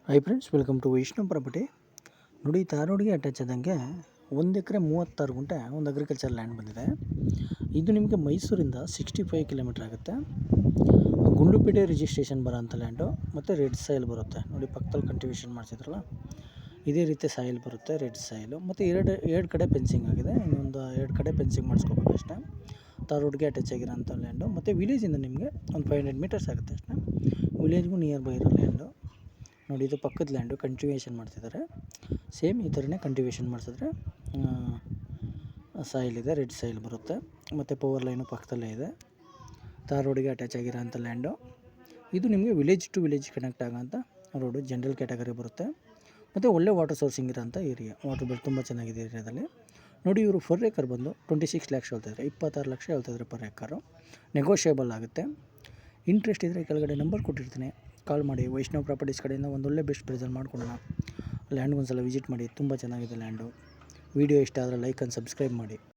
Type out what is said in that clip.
High friends, welcome to Vaishnav property. ನೋಡಿ, ತಾರೋಡಿಗೆ attach ಆದಂಗೆ 1 ಎಕರೆ 36 ಗುಂಟೆ ಒಂದು ಅಗ್ರಿಕಲ್ಚರ್ ಲ್ಯಾಂಡ್ ಬಂದಿದೆ. ಇದು ನಿಮಗೆ ಮೈಸೂರಿಂದ 65 ಕಿಲೋಮೀಟ್ರ್ ಆಗುತ್ತೆ. ಗುಂಡ್ಲುಪೇಟೆ ರಿಜಿಸ್ಟ್ರೇಷನ್ ಬರೋಂಥ ಲ್ಯಾಂಡು ಮತ್ತು ರೆಡ್ ಸಾಯಿಲ್ ಬರುತ್ತೆ. ನೋಡಿ, ಪಕ್ಕದಲ್ಲಿ ಕಲ್ಟಿವೇಷನ್ ಮಾಡಿಸಿದ್ರಲ್ಲ, ಇದೇ ರೀತಿ ಸಾಯಿಲ್ ಬರುತ್ತೆ, ರೆಡ್ ಸಾಯಿಲು. ಮತ್ತು ಎರಡು ಕಡೆ ಫೆನ್ಸಿಂಗ್ ಆಗಿದೆ. ಇನ್ನೊಂದು 2 ಕಡೆ ಫೆನ್ಸಿಂಗ್ ಮಾಡಿಸ್ಕೋಬೇಕು ಅಷ್ಟೇ. ತಾರೋಡ್ಗೆ ಅಟ್ಯಾಚ್ ಆಗಿರೋಂಥ ಲ್ಯಾಂಡು. ಮತ್ತು ವಿಲೇಜಿಂದ ನಿಮಗೆ ಒಂದು 500 ಮೀಟರ್ಸ್ ಆಗುತ್ತೆ ಅಷ್ಟೇ. ವಿಲೇಜ್ಗೂ ನಿಯರ್ ಬೈ ಇರೋ ಲ್ಯಾಂಡು. ನೋಡಿ, ಇದು ಪಕ್ಕದ ಲ್ಯಾಂಡು ಕಂಟಿವೇಷನ್ ಮಾಡ್ತಿದ್ದಾರೆ. ಸೇಮ್ ಈ ಥರನೇ ಕಂಟಿವೇಷನ್ ಮಾಡಿಸಿದ್ರೆ ಸಾಯಿಲ್ ಇದೆ, ರೆಡ್ ಸಾಯಿಲ್ ಬರುತ್ತೆ. ಮತ್ತು ಪವರ್ ಲೈನು ಪಕ್ಕದಲ್ಲೇ ಇದೆ. ತಾರ್ ರೋಡಿಗೆ ಅಟ್ಯಾಚ್ ಆಗಿರೋಂಥ ಲ್ಯಾಂಡು. ಇದು ನಿಮಗೆ ವಿಲೇಜ್ ಟು ವಿಲೇಜ್ ಕನೆಕ್ಟ್ ಆಗೋಂಥ ರೋಡು, ಜನರಲ್ ಕ್ಯಾಟಗರಿ ಬರುತ್ತೆ. ಮತ್ತು ಒಳ್ಳೆ ವಾಟರ್ ಸೋರ್ಸಿಂಗ್ ಇರೋಂಥ ಏರಿಯಾ. ವಾಟರ್ ಬಿಲ್ ತುಂಬ ಚೆನ್ನಾಗಿದೆ ಏರಿಯಾದಲ್ಲಿ. ನೋಡಿ, ಇವರು ಪರ್ ಏಕರ್ ಬಂದು 26 ಲ್ಯಾಕ್ಸ್ ಹೇಳ್ತಾಯಿದ್ದಾರೆ. 26 ಲಕ್ಷ ಹೇಳ್ತಾಯಿದ್ದಾರೆ ಪರ್ ಏಕರು. ನೆಗೋಷಿಯೇಬಲ್ ಆಗುತ್ತೆ. ಇಂಟ್ರೆಸ್ಟ್ ಇದ್ದರೆ ಕೆಳಗಡೆ ನಂಬರ್ ಕೊಟ್ಟಿರ್ತೀನಿ, ಕಾಲ್ ಮಾಡಿ. ವೈಷ್ಣವ್ ಪ್ರಾಪರ್ಟೀಸ್ ಕಡೆಯಿಂದ ಒಂದೊಳ್ಳೆ ಬೆಸ್ಟ್ ಪ್ರೈಸಲ್ಲಿ ಮಾಡ್ಕೊಡೋಣ. ಲ್ಯಾಂಡ್ಗೆ ಒಂದು ಸಲ ವಿಸಿಟ್ ಮಾಡಿ, ತುಂಬ ಚೆನ್ನಾಗಿದೆ ಲ್ಯಾಂಡು. ವೀಡಿಯೋ ಇಷ್ಟ ಆದರೆ ಲೈಕ್ ಆ್ಯಂಡ್ ಸಬ್ಸ್ಕ್ರೈಬ್ ಮಾಡಿ.